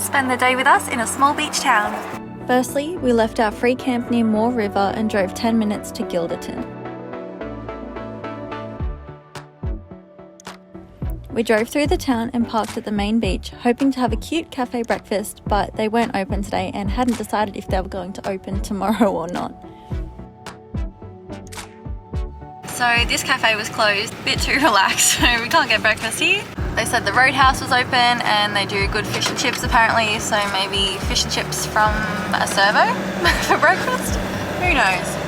Spend the day with us in a small beach town. Firstly, we left our free camp near Moore River and drove 10 minutes to Gilderton. We drove through the town and parked at the main beach, hoping to have a cute cafe breakfast, but they weren't open today and hadn't decided if they were going to open tomorrow or not. So this cafe was closed, a bit too relaxed, so we can't get breakfast here. They said the Roadhouse was open and they do good fish and chips apparently, so maybe fish and chips from a servo for breakfast? Who knows?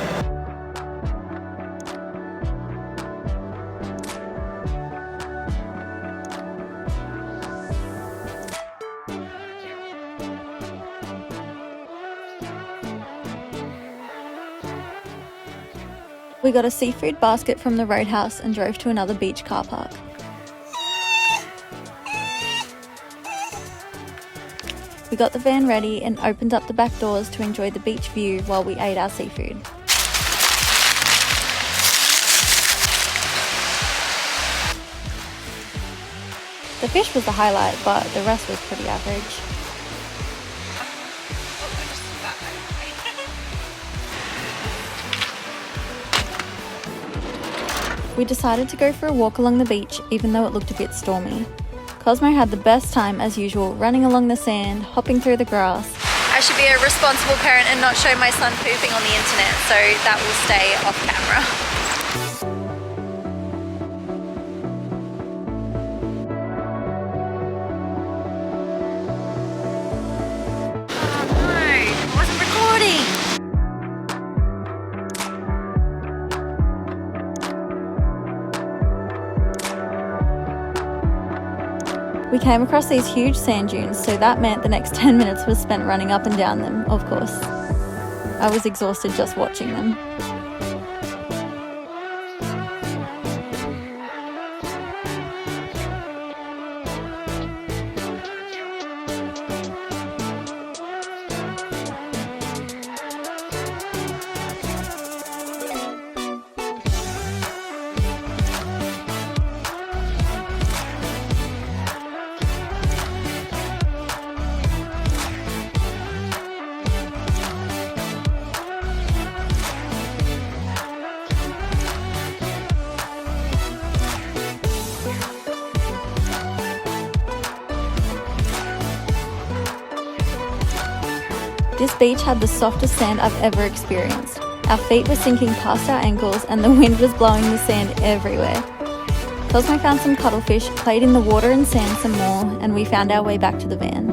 We got a seafood basket from the Roadhouse and drove to another beach car park. We got the van ready and opened up the back doors to enjoy the beach view while we ate our seafood. The fish was the highlight, but the rest was pretty average. We decided to go for a walk along the beach even though it looked a bit stormy. Cosmo had the best time as usual, running along the sand, hopping through the grass. I should be a responsible parent and not show my son pooping on the internet, so that will stay off camera. Oh no, I wasn't recording! We came across these huge sand dunes, so that meant the next 10 minutes was spent running up and down them, of course. I was exhausted just watching them. This beach had the softest sand I've ever experienced. Our feet were sinking past our ankles and the wind was blowing the sand everywhere. Cosmo found some cuttlefish, played in the water and sand some more, and we found our way back to the van.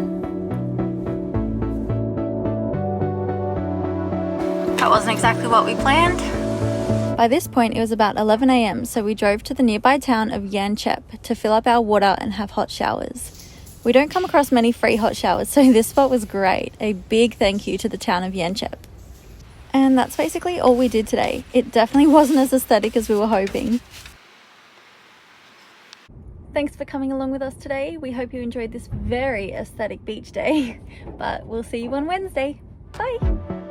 That wasn't exactly what we planned. By this point it was about 11 AM, so we drove to the nearby town of Yanchep to fill up our water and have hot showers. We don't come across many free hot showers, so this spot was great. A big thank you to the town of Yanchep. And that's basically all we did today. It definitely wasn't as aesthetic as we were hoping. Thanks for coming along with us today. We hope you enjoyed this very aesthetic beach day, but we'll see you on Wednesday. Bye!